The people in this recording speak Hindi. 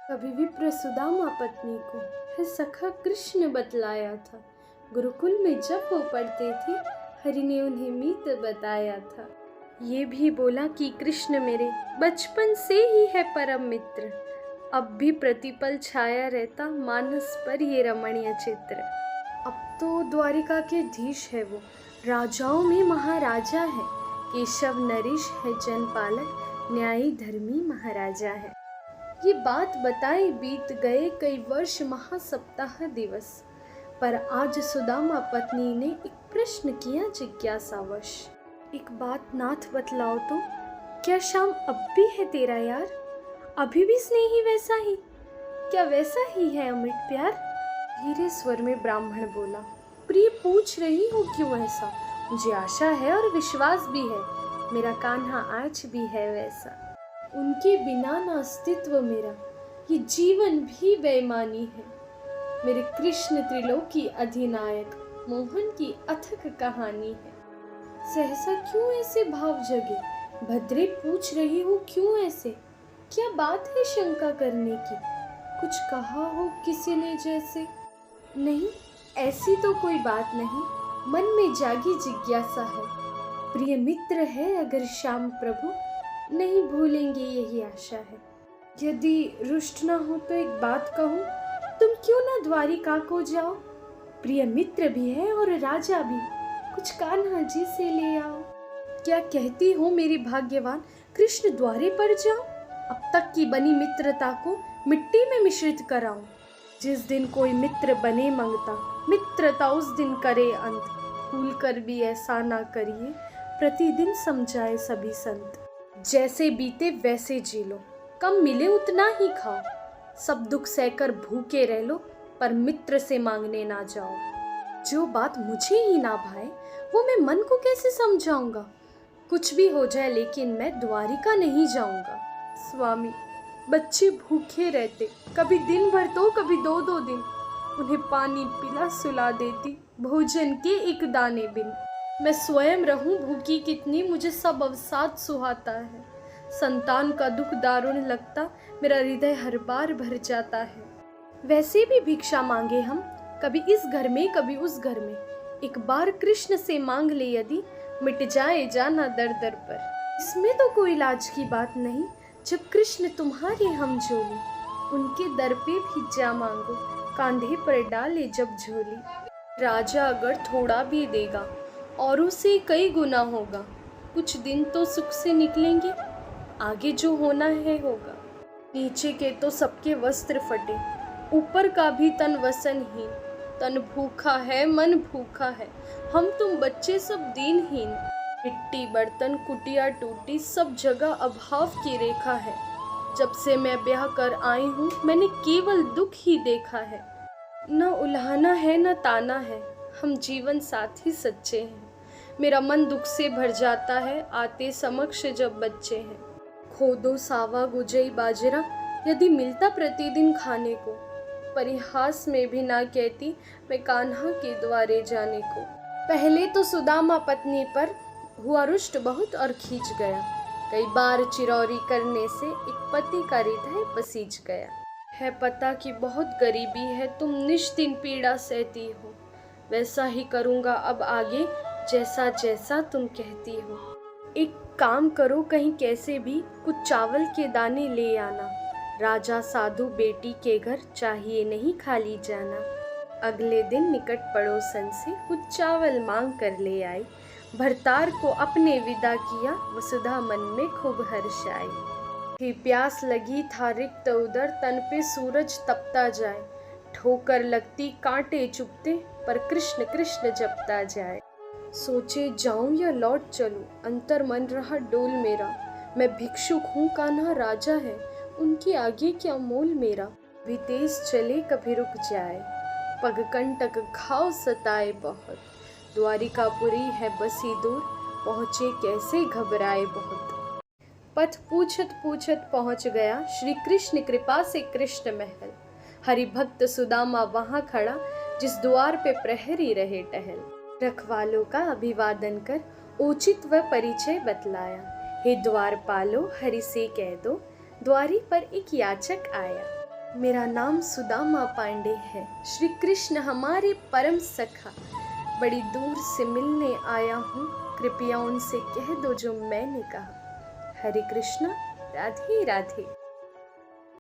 कभी विप्र सुदामा पत्नी को है सखा कृष्ण बतलाया था। गुरुकुल में जब वो पढ़ते थे, हरि ने उन्हें मीत बताया था। ये भी बोला कि कृष्ण मेरे बचपन से ही है परम मित्र। अब भी प्रतिपल छाया रहता मानस पर ये रमणीय चित्र। अब तो द्वारिका के धीश है वो, राजाओं में महाराजा है। केशव नरेश है जनपालक, न्यायी धर्मी महाराजा है। ये बात बताए बीत गए कई वर्ष महासप्ताह दिवस, पर आज सुदामा पत्नी ने एक प्रश्न किया जिज्ञासावश। एक बात नाथ बतलाओ तो, क्या श्याम अब भी है तेरा यार? अभी भी स्नेही वैसा ही? क्या वैसा ही है अमृत प्यार? धीरे स्वर में ब्राह्मण बोला, प्रिय पूछ रही हो क्यों ऐसा? मुझे आशा है और विश्वास भी है, मेरा कान्हा आज भी है वैसा। उनके बिना ना अस्तित्व मेरा, ये जीवन भी बेईमानी है। मेरे कृष्ण त्रिलोकी अधिनायक, मोहन की अथक कहानी है। सहसा क्यों ऐसे भाव जगे? भद्रे पूछ रही हो क्यों ऐसे? क्या बात है शंका करने की? कुछ कहा हो किसी ने जैसे? नहीं, ऐसी तो कोई बात नहीं, मन में जागी जिज्ञासा है। प्रिय मित्र है अगर श्याम प्रभु, नहीं भूलेंगे यही आशा है। यदि रुष्ट ना हो तो एक बात कहूँ, तुम क्यों ना द्वारिका को जाओ? प्रिय मित्र भी है और राजा भी, कुछ कान्हा जी से ले आओ। क्या कहती हो मेरी भाग्यवान, कृष्ण द्वारे पर जाओ? अब तक की बनी मित्रता को मिट्टी में मिश्रित कराऊं। जिस दिन कोई मित्र बने मंगता, मित्रता उस दिन करे अंत। भूल कर भी ऐसा ना करिए, प्रतिदिन समझाए सभी संत। जैसे बीते वैसे जी लो, कम मिले उतना ही खाओ। सब दुख सहकर भूखे रह लो, पर मित्र से मांगने ना जाओ। जो बात मुझे ही ना भाए, वो मैं मन को कैसे समझाऊंगा? कुछ भी हो जाए लेकिन मैं द्वारिका नहीं जाऊंगा। स्वामी, बच्चे भूखे रहते, कभी दिन भर तो कभी 2-2 दिन। उन्हें पानी पिला सुला देती, भोजन के एक दाने बिन। मैं स्वयं रहूं भूखी कितनी, मुझे सब अवसाद सुहाता है। संतान का दुख दारुण लगता, मेरा हृदय हर बार भर जाता है। वैसे भी भिक्षा मांगे हम, कभी इस घर में कभी उस घर में। एक बार कृष्ण से मांग ले यदि, मिट जाए जाना दर दर पर। इसमें तो कोई लाज की बात नहीं, जब कृष्ण तुम्हारे हम झोली। उनके दर पे भी जा मांगो, कांधे पर डाले जब झोली। राजा अगर थोड़ा भी देगा, औरों से कई गुना होगा। कुछ दिन तो सुख से निकलेंगे, आगे जो होना है होगा। नीचे के तो सबके वस्त्र फटे, ऊपर का भी तन वसनहीन। तन भूखा है मन भूखा है, हम तुम बच्चे सब दीनहीन। मिट्टी बर्तन कुटिया टूटी, सब जगह अभाव की रेखा है। जब से मैं ब्याह कर आई हूँ, मैंने केवल दुख ही देखा है। न उल्हाना है न ताना है, हम जीवन साथी सच्चे हैं। मेरा मन दुख से भर जाता है, आते समक्ष जब बच्चे हैं। खोदो सावा गुजई बाजरा, यदि मिलता प्रतिदिन खाने को। परिहास में भी ना कहती मैं कान्हा के द्वारे जाने को। पहले तो सुदामा पत्नी पर हुआ रुष्ट बहुत और खींच गया। कई बार चिरौरी करने से एक पति का हृदय पसीज गया। है पता कि बहुत गरीबी है, तुम निश्चिन पीड़ा सहती हो। वैसा ही करूँगा अब आगे, जैसा जैसा तुम कहती हो। एक काम करो, कहीं कैसे भी कुछ चावल के दाने ले आना। राजा साधु बेटी के घर चाहिए नहीं खाली जाना। अगले दिन निकट पड़ोसन से कुछ चावल मांग कर ले आई। भरतार को अपने विदा किया, वसुधा मन में खूब हर्ष आई। ही प्यास लगी था रिक्त उदर, तन पे सूरज तपता जाए। ठोकर लगती कांटे चुभते, पर कृष्ण कृष्ण जपता जाए। सोचे जाऊं या लौट चलूं, अंतर मन रहा डोल मेरा। मैं भिक्षुक हूँ, कान्हा राजा है, उनके आगे क्या मोल मेरा। कभी तेज चले कभी रुक जाए, पग कंटक घाव सताए बहुत। द्वारिकापुरी है बसी दूर, पहुँचे कैसे घबराए बहुत। पथ पूछत पूछत पहुँच गया, श्री कृष्ण कृपा से कृष्ण महल। हरि भक्त सुदामा वहाँ खड़ा, जिस द्वार पे प्रहरी रहे टहल। रखवालों का अभिवादन कर उचित व परिचय बतलाया। हे द्वारपालो हरि से कह दो, द्वारी पर एक याचक आया। मेरा नाम सुदामा पांडे है। श्री कृष्ण हमारे परम सखा, बड़ी दूर से मिलने आया हूँ, कृपया उनसे कह दो जो मैंने कहा। हरे कृष्णा, राधे राधे।